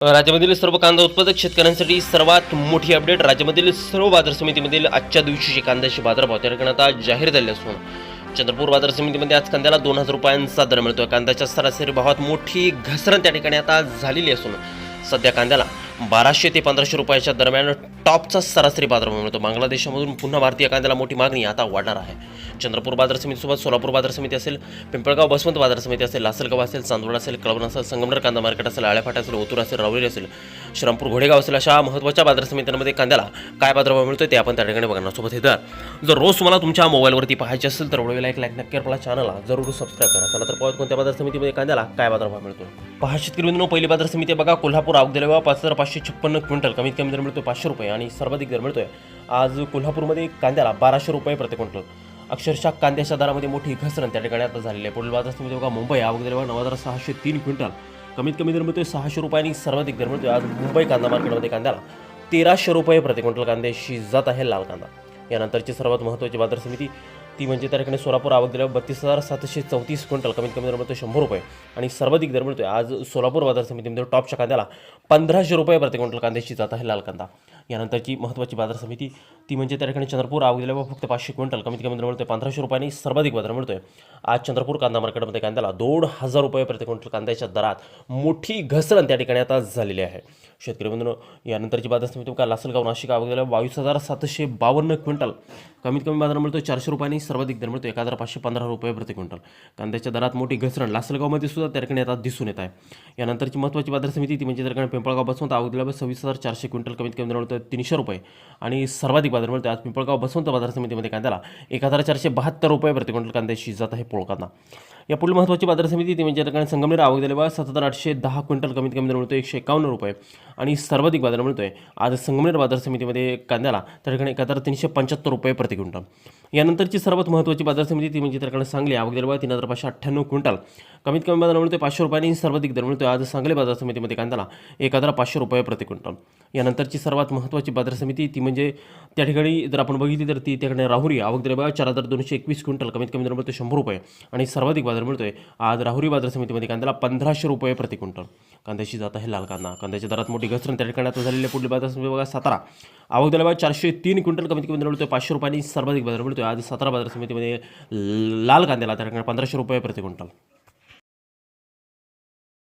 राज्यामधील सर्व कांदा उत्पादक शेतकऱ्यांसाठी सर्वात मोठी अपडेट. राज्यामधील सर्व बाजार समितीमधील आजच्या दिवशीचे कांद्याचे बाजारभाव त्या ठिकाणी आता जाहीर झाले असून चंद्रपूर बाजार समितीमध्ये आज कांद्याला 2000 रुपयांचा दर मिळतोय. कांद्याच्या सरासरी भावात मोठी घसरण त्या ठिकाणी आता झालेली असून सध्या कांद्याला 1200 ते 1500 रुपयाच्या दरम्यान टॉपचा सरासरी बाजारभाव मिळतो. बांगलादेशामधून पुन्हा भारतीय कांद्याला मोठी मागणी आता वाढणार आहे. चंद्रपूर बाजार समितीसोबत सोलापूर बाजार समिती असेल, पिंपळगाव बसवंत बाजार समिती असेल, लासलगाव असेल, चांदवड असेल, कळवण असेल, संगमनेर कांदा मार्केट असेल, आळेफाट असेल, ओतूर असेल, राहुरी असेल, श्रीरामपूर घोडेगाव असेल, अशा महत्त्वाच्या बाजार समित्यांमध्ये कांद्याला काय बाजारभाव मिळतोय ते आपण त्या ठिकाणी बघणार. सोबत हे दर जर रोज तुम्हाला तुमच्या मोबाईलवरती पाहायचे असेल तर व्हिडिओला एक लाईक नक्की आपल्या चॅनलला जरूर सबस्क्राईब करा. चला तर पाहूया कोणत्या बाजार समितीमध्ये कांद्याला काय बाजारभाव मिळतो. पहा शेतकरी बंधूंनो, पहिली बाजार समिती बघा कोल्हापूर. आवक दिलेला 5556 क्विंटल, कमीत कमी दर मिळतो 500 रुपये आणि सर्वाधिक दर मिळतोय आज कोल्हापूरमध्ये कांद्याला 1200 रुपये प्रति क्विंटल. अक्षरशः कांद्याच्या दरामध्ये मोठी घसरण त्या ठिकाणी आता झालेली आहे. पुढील बाजार समिती बघा मुंबई. आवक दिलेला 9603 क्विंटल, कमीत कमी दर मिळतोय 600 रुपये आणि सर्वाधिक दर मिळतोय आज मुंबई कांदा मार्केटमध्ये कांद्याला 1300 रुपये प्रति क्विंटल कांद्याची जात आहे लाल कांदा. यानंतरची सर्वात महत्त्वाची बाजार समिती ती म्हणजे त्या ठिकाणी सोलापूर. आवक दिल्यावर 32,734 क्विंटल, कमीत कमी दर मिळतोय 100 रुपये आणि सर्वाधिक दर मिळतोय आज सोलापूर बाजार समितीमध्ये टॉपच्या कांद्याला 1500 रुपये प्रति क्विंटल कांद्याची जात आहे लाल कांदा. यानंतरची महत्त्वाची बाजार समिती ती म्हणजे त्या ठिकाणी चंद्रपूर. आवक दिल्यावर फक्त 500 क्विंटल, कमीत कमी दर मिळतोय 1500 रुपये आणि सर्वाधिक बाजार मिळतोय आज चंद्रपूर कांदा मार्केटमध्ये कांद्याला 2000 रुपये प्रति क्विंटल कांद्याच्या दरात मोठी घसरण त्या ठिकाणी आता झालेली आहे. शेतकरी बंधूंनो, यानंतरची बाजार समिती का लासलगाव नाशिक. आवक दिल्यावर 22,752 क्विंटल, कमीत कमी बाजार मिळतोय 400 रुपये आणि सर्वाधिक दर मिळतो 1515 रुपये प्रति क्विंटल. कांद्याच्या दरात मोठी घसरण लासलगावमध्ये सुद्धा त्या ठिकाणी आता दिसून येत आहे. यानंतरची महत्त्वाची बाजार समिती ती म्हणजे त्या ठिकाणी पिंपळगाव बसवंत. आवक दिल्यावर 26,400 क्विंटल, कमीत कमी दर मिळतोय 300 रुपये आणि सर्वाधिक बाजार मिळतो आज पिंपळगाव बसवंत बाजार समितीमध्ये कांद्याला 1472 रुपये प्रति क्विंटल कांद्याची जात आहे पोळ कांदा. या पुढील महत्त्वाची बाजार समिती ती म्हणजे त्या ठिकाणी संगमनेर. आवक दिल्यावर 7,810 क्विंटल, कमीत कमी दर मिळतो 151 रुपये आणि सर्वाधिक बाजार मिळतोय आज संगमनेर बाजार समितीमध्ये कांद्याला त्या ठिकाणी 1375 रुपये प्रति क्विंटल. यानंतरची सर्वात महत्त्वाची बाजार समिती ती म्हणजे त्या ठिकाणी सांगली. आवक दिल्यावर 3,598 क्विंटल, कमीत कमी बाजार मिळतोय 500 रुपये आणि सर्वाधिक दर मिळतोय आज सांगली बाजार समितीमध्ये कांद्याला 1500 रुपये प्रति क्विंटल. यानंतरची सर्वात महत्त्वाची बाजार समिती ती म्हणजे त्या ठिकाणी जर आपण बघितली तर ती त्या ठिकाणी राहुरी. आवक दिल्यावर 4,221 क्विंटल, कमीत कमी दर मिळतोय 100 रुपये आणि सर्वाधिक बाजार मिळतोय आज राहुरी बाजार समितीमध्ये कांद्याला 1500 रुपये प्रति क्विंटल. कांद्याची जात आहे लाल कांदा. कांद्याच्या दरात मोठी घसरण त्या ठिकाणी आता झालेली आहे. पुढील बाजार समिती बघा सातारा. आवक दिल्यावर 403 क्विंटल, कमीत कमी दर मिळतोय 500 रुपये आणि सर्वाधिक बाजार मिळतोय आज सातारा बाजार समितीमध्ये लाल कांद्याला त्या ठिकाणी 1500 रुपये प्रति क्विंटल.